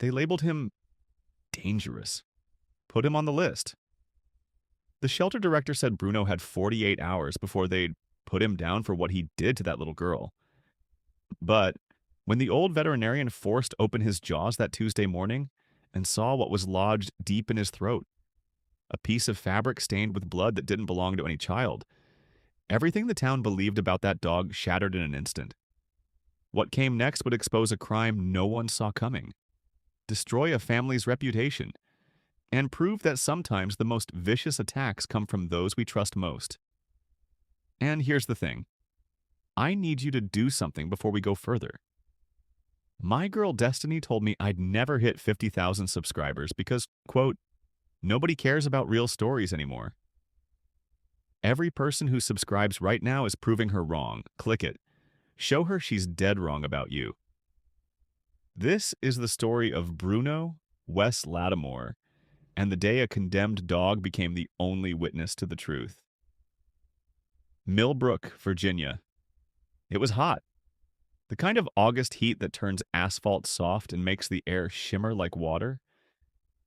They labeled him dangerous, put him on the list. The shelter director said Bruno had 48 hours before they'd put him down for what he did to that little girl. But when the old veterinarian forced open his jaws that Tuesday morning and saw what was lodged deep in his throat, a piece of fabric stained with blood that didn't belong to any child, everything the town believed about that dog shattered in an instant. What came next would expose a crime no one saw coming, destroy a family's reputation, and prove that sometimes the most vicious attacks come from those we trust most. And here's the thing. I need you to do something before we go further. My girl Destiny told me I'd never hit 50,000 subscribers because, quote, nobody cares about real stories anymore. Every person who subscribes right now is proving her wrong. Click it. Show her she's dead wrong about you. This is the story of Bruno Wes Lattimore and the day a condemned dog became the only witness to the truth. Millbrook, Virginia. It was hot. The kind of August heat that turns asphalt soft and makes the air shimmer like water.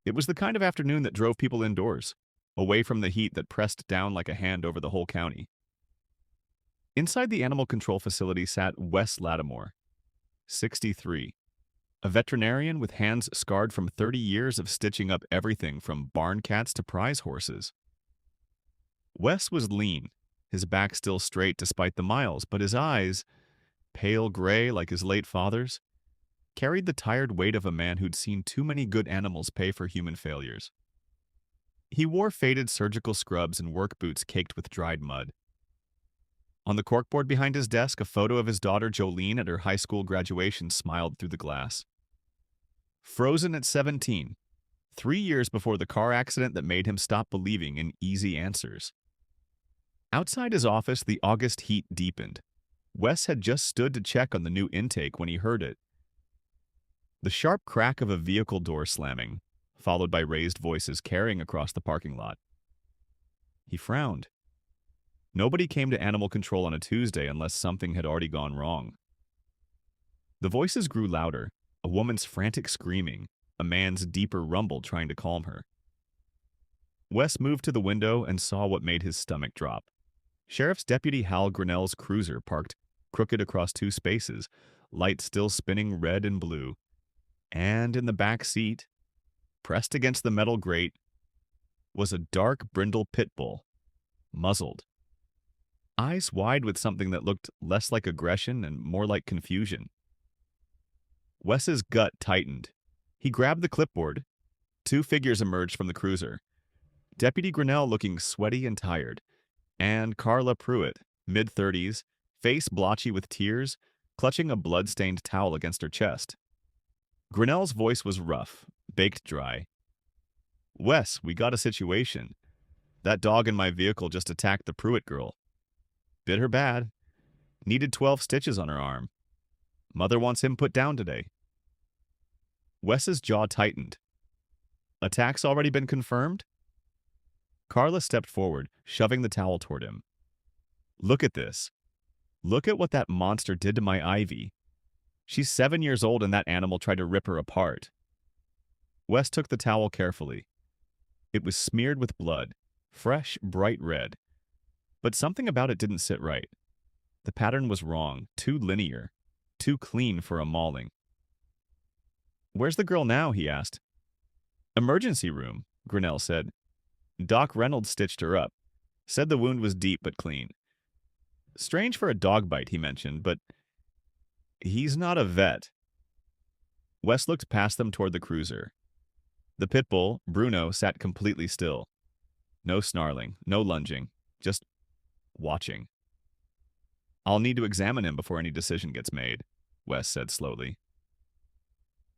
It was the kind of afternoon that drove people indoors, away from the heat that pressed down like a hand over the whole county. Inside the animal control facility sat Wes Lattimore, 63, a veterinarian with hands scarred from 30 years of stitching up everything from barn cats to prize horses. Wes was lean, his back still straight despite the miles, but his eyes, pale gray like his late father's, carried the tired weight of a man who'd seen too many good animals pay for human failures. He wore faded surgical scrubs and work boots caked with dried mud. On the corkboard behind his desk, a photo of his daughter Jolene at her high school graduation smiled through the glass. Frozen at 17, 3 years before the car accident that made him stop believing in easy answers. Outside his office, the August heat deepened. Wes had just stood to check on the new intake when he heard it. The sharp crack of a vehicle door slamming, followed by raised voices carrying across the parking lot. He frowned. Nobody came to animal control on a Tuesday unless something had already gone wrong. The voices grew louder, a woman's frantic screaming, a man's deeper rumble trying to calm her. Wes moved to the window and saw what made his stomach drop. Sheriff's Deputy Hal Grinnell's cruiser parked crooked across two spaces, lights still spinning red and blue. And in the back seat, pressed against the metal grate, was a dark brindle Pitbull, muzzled. Eyes wide with something that looked less like aggression and more like confusion. Wes's gut tightened. He grabbed the clipboard. Two figures emerged from the cruiser. Deputy Grinnell looking sweaty and tired, and Carla Pruitt, mid-30s, face blotchy with tears, clutching a blood-stained towel against her chest. Grinnell's voice was rough, baked dry. "Wes, we got a situation. That dog in my vehicle just attacked the Pruitt girl. Bit her bad. Needed 12 stitches on her arm. Mother wants him put down today." Wes's jaw tightened. "Attack's already been confirmed?" Carla stepped forward, shoving the towel toward him. "Look at this. Look at what that monster did to my Ivy. She's 7 years old and that animal tried to rip her apart." Wes took the towel carefully. It was smeared with blood, fresh, bright red. But something about it didn't sit right. The pattern was wrong, too linear, too clean for a mauling. "Where's the girl now?" he asked. "Emergency room," Grinnell said. "Doc Reynolds stitched her up. Said the wound was deep but clean. Strange for a dog bite," he mentioned, "but he's not a vet." Wes looked past them toward the cruiser. The pit bull, Bruno, sat completely still. No snarling, no lunging, just watching. "I'll need to examine him before any decision gets made," Wes said slowly.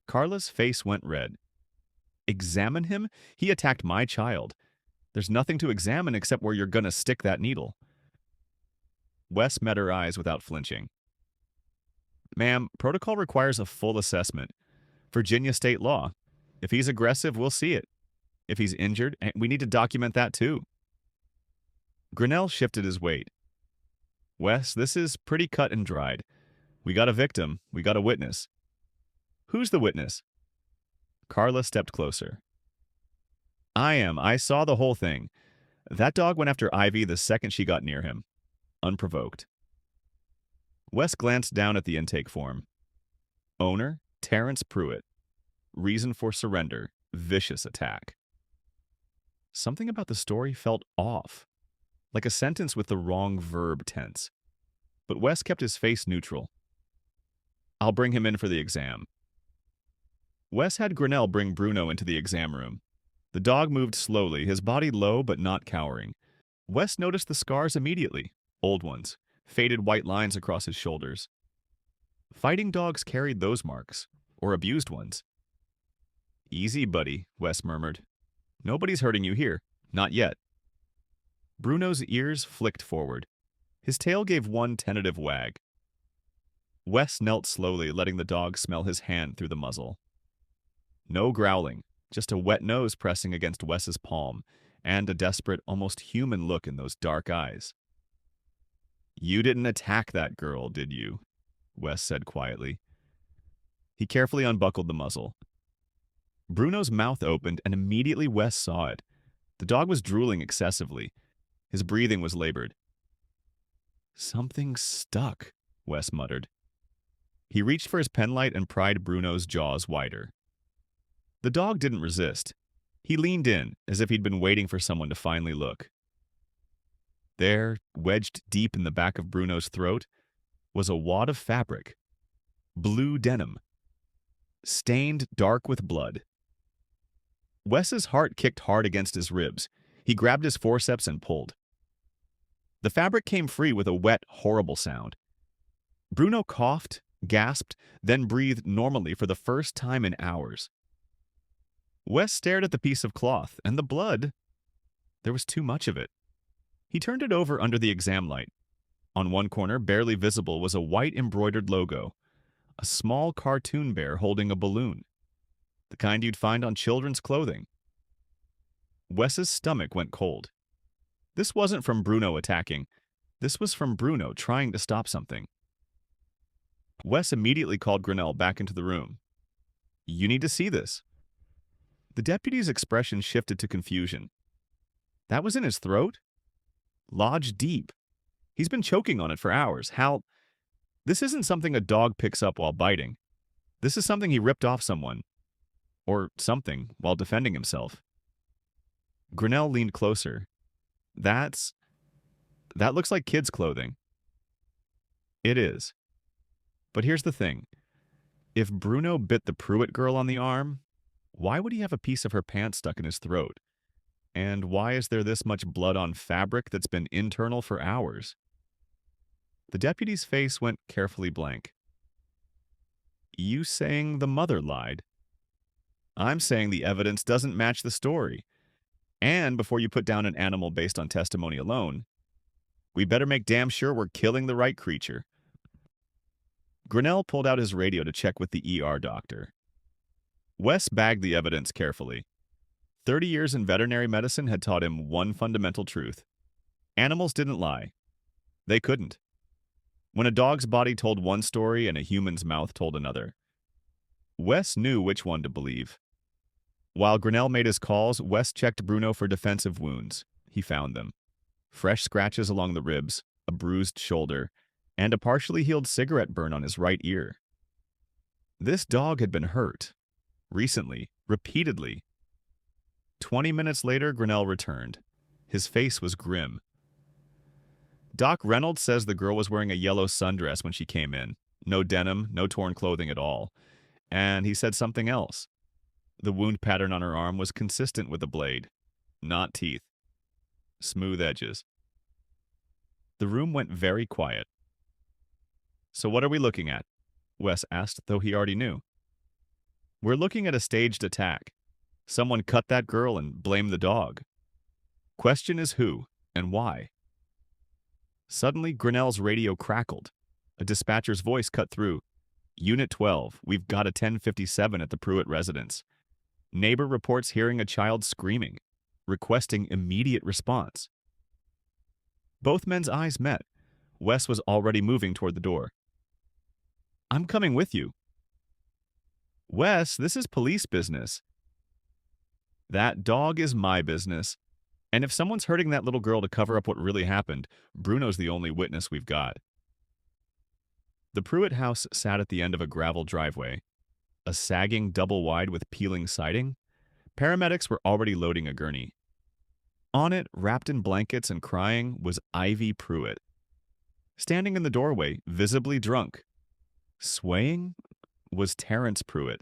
Carla's face went red. "Examine him? He attacked my child. There's nothing to examine except where you're gonna stick that needle." Wes met her eyes without flinching. "Ma'am, protocol requires a full assessment. Virginia state law. If he's aggressive, we'll see it. If he's injured, we need to document that too." Grinnell shifted his weight. "Wes, this is pretty cut and dried. We got a victim. We got a witness." "Who's the witness?" Carla stepped closer. I saw the whole thing. That dog went after Ivy the second she got near him, unprovoked. Wes glanced down at the intake form. Owner, Terrence Pruitt. Reason for surrender, vicious attack. Something about the story felt off, like a sentence with the wrong verb tense. But Wes kept his face neutral. I'll bring him in for the exam. Wes had Grinnell bring Bruno into the exam room. The dog moved slowly, his body low but not cowering. Wes noticed the scars immediately, old ones, faded white lines across his shoulders. Fighting dogs carried those marks, or abused ones. Easy, buddy, Wes murmured. Nobody's hurting you here, not yet. Bruno's ears flicked forward. His tail gave one tentative wag. Wes knelt slowly, letting the dog smell his hand through the muzzle. No growling, just a wet nose pressing against Wes's palm, and a desperate, almost human look in those dark eyes. You didn't attack that girl, did you? Wes said quietly. He carefully unbuckled the muzzle. Bruno's mouth opened, and immediately Wes saw it. The dog was drooling excessively. His breathing was labored. Something stuck, Wes muttered. He reached for his penlight and pried Bruno's jaws wider. The dog didn't resist. He leaned in, as if he'd been waiting for someone to finally look. There, wedged deep in the back of Bruno's throat, was a wad of fabric. Blue denim. Stained dark with blood. Wes's heart kicked hard against his ribs. He grabbed his forceps and pulled. The fabric came free with a wet, horrible sound. Bruno coughed, gasped, then breathed normally for the first time in hours. Wes stared at the piece of cloth, and the blood. There was too much of it. He turned it over under the exam light. On one corner, barely visible, was a white embroidered logo, a small cartoon bear holding a balloon, the kind you'd find on children's clothing. Wes's stomach went cold. This wasn't from Bruno attacking. This was from Bruno trying to stop something. Wes immediately called Grinnell back into the room. You need to see this. The deputy's expression shifted to confusion. That was in his throat? Lodged deep. He's been choking on it for hours. Hal, this isn't something a dog picks up while biting. This is something he ripped off someone. Or something, while defending himself. Grinnell leaned closer. That looks like kids' clothing. It is. But here's the thing. If Bruno bit the Pruitt girl on the arm, why would he have a piece of her pants stuck in his throat? And why is there this much blood on fabric that's been internal for hours? The deputy's face went carefully blank. You saying the mother lied? I'm saying the evidence doesn't match the story. And before you put down an animal based on testimony alone, we better make damn sure we're killing the right creature. Grinnell pulled out his radio to check with the ER doctor. Wes bagged the evidence carefully. 30 years in veterinary medicine had taught him one fundamental truth. Animals didn't lie. They couldn't. When a dog's body told one story and a human's mouth told another, Wes knew which one to believe. While Grinnell made his calls, Wes checked Bruno for defensive wounds. He found them. Fresh scratches along the ribs, a bruised shoulder, and a partially healed cigarette burn on his right ear. This dog had been hurt. Recently, repeatedly. 20 minutes later, Grinnell returned. His face was grim. Doc Reynolds says the girl was wearing a yellow sundress when she came in. No denim, no torn clothing at all. And he said something else. The wound pattern on her arm was consistent with the blade. Not teeth. Smooth edges. The room went very quiet. So what are we looking at? Wes asked, though he already knew. We're looking at a staged attack. Someone cut that girl and blamed the dog. Question is who and why? Suddenly, Grinnell's radio crackled. A dispatcher's voice cut through. Unit 12, we've got a 1057 at the Pruitt residence. Neighbor reports hearing a child screaming, requesting immediate response. Both men's eyes met. Wes was already moving toward the door. I'm coming with you. Wes, this is police business. That dog is my business. And if someone's hurting that little girl to cover up what really happened, Bruno's the only witness we've got. The Pruitt house sat at the end of a gravel driveway, a sagging double wide with peeling siding. Paramedics were already loading a gurney. On it, wrapped in blankets and crying, was Ivy Pruitt. Standing in the doorway, visibly drunk. Swaying was Terrence Pruitt.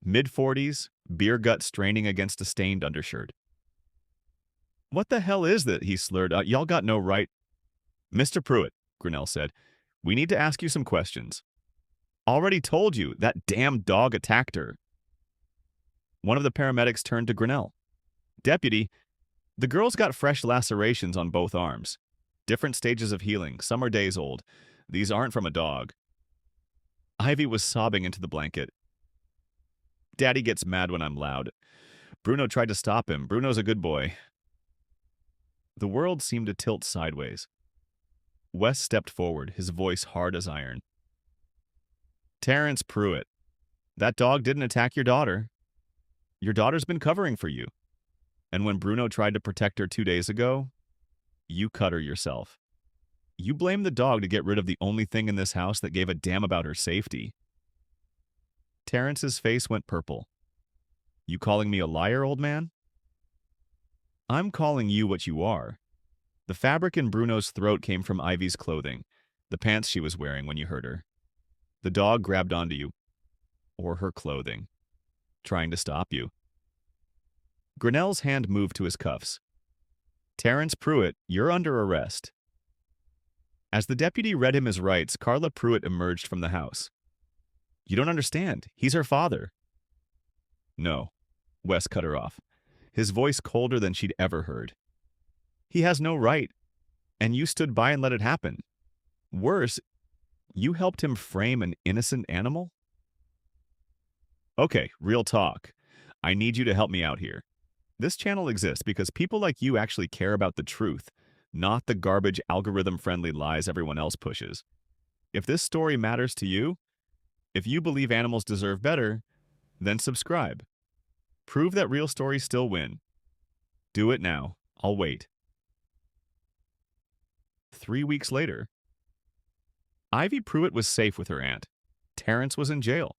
Mid-40s, beer gut straining against a stained undershirt. "What the hell is that?" he slurred. "Y'all got no right." "Mr. Pruitt," Grinnell said, "we need to ask you some questions." "Already told you, that damn dog attacked her." One of the paramedics turned to Grinnell. "Deputy, the girl's got fresh lacerations on both arms. Different stages of healing, some are days old. These aren't from a dog." Ivy was sobbing into the blanket. "Daddy gets mad when I'm loud. Bruno tried to stop him. Bruno's a good boy." The world seemed to tilt sideways. Wes stepped forward, his voice hard as iron. "Terrence Pruitt, that dog didn't attack your daughter. Your daughter's been covering for you. And when Bruno tried to protect her 2 days ago, you cut her yourself. You blamed the dog to get rid of the only thing in this house that gave a damn about her safety." Terrence's face went purple. "You calling me a liar, old man?" "I'm calling you what you are. The fabric in Bruno's throat came from Ivy's clothing, the pants she was wearing when you hurt her. The dog grabbed onto you, or her clothing, trying to stop you." Grinnell's hand moved to his cuffs. "Terrence Pruitt, you're under arrest." As the deputy read him his rights, Carla Pruitt emerged from the house. "You don't understand. He's her father." "No," Wes cut her off, his voice colder than she'd ever heard. "He has no right, and you stood by and let it happen. Worse, you helped him frame an innocent animal?" "Okay, real talk. I need you to help me out here. This channel exists because people like you actually care about the truth, not the garbage algorithm-friendly lies everyone else pushes. If this story matters to you, if you believe animals deserve better, then subscribe. Prove that real stories still win. Do it now. I'll wait." 3 weeks later, Ivy Pruitt was safe with her aunt. Terrence was in jail,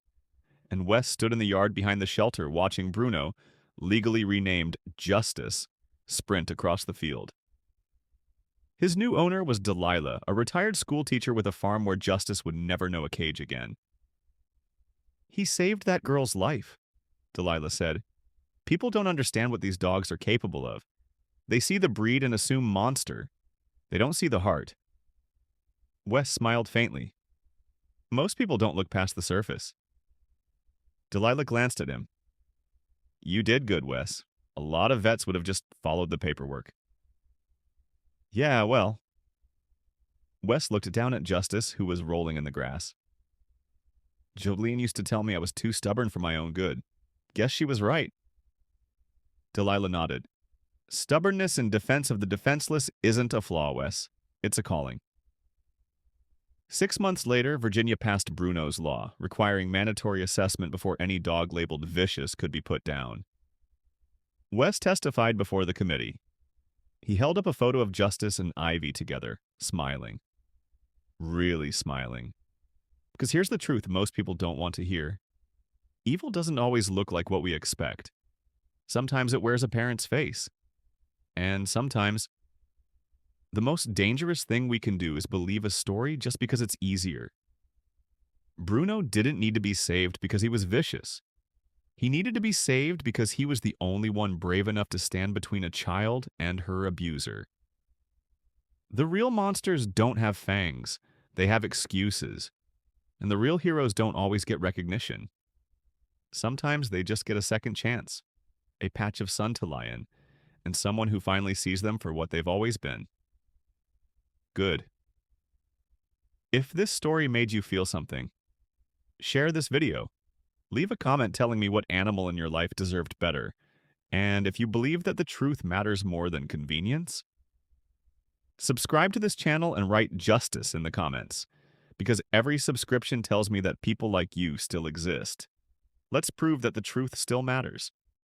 and Wes stood in the yard behind the shelter watching Bruno, legally renamed Justice, sprint across the field. His new owner was Delilah, a retired schoolteacher with a farm where Justice would never know a cage again. "He saved that girl's life," Delilah said. "People don't understand what these dogs are capable of. They see the breed and assume monster. They don't see the heart." Wes smiled faintly. "Most people don't look past the surface." Delilah glanced at him. "You did good, Wes. A lot of vets would have just followed the paperwork." "Yeah, well." Wes looked down at Justice, who was rolling in the grass. "Jolene used to tell me I was too stubborn for my own good. Guess she was right." Delilah nodded. "Stubbornness in defense of the defenseless isn't a flaw, Wes. It's a calling." 6 months later, Virginia passed Bruno's law, requiring mandatory assessment before any dog labeled vicious could be put down. Wes testified before the committee. He held up a photo of Justice and Ivy together, smiling. Really smiling. Because here's the truth most people don't want to hear. Evil doesn't always look like what we expect. Sometimes it wears a parent's face. And sometimes, the most dangerous thing we can do is believe a story just because it's easier. Bruno didn't need to be saved because he was vicious. He needed to be saved because he was the only one brave enough to stand between a child and her abuser. The real monsters don't have fangs. They have excuses. And the real heroes don't always get recognition. Sometimes they just get a second chance, a patch of sun to lie in, and someone who finally sees them for what they've always been. Good. If this story made you feel something, share this video. Leave a comment telling me what animal in your life deserved better, and if you believe that the truth matters more than convenience. Subscribe to this channel and write justice in the comments, because every subscription tells me that people like you still exist. Let's prove that the truth still matters.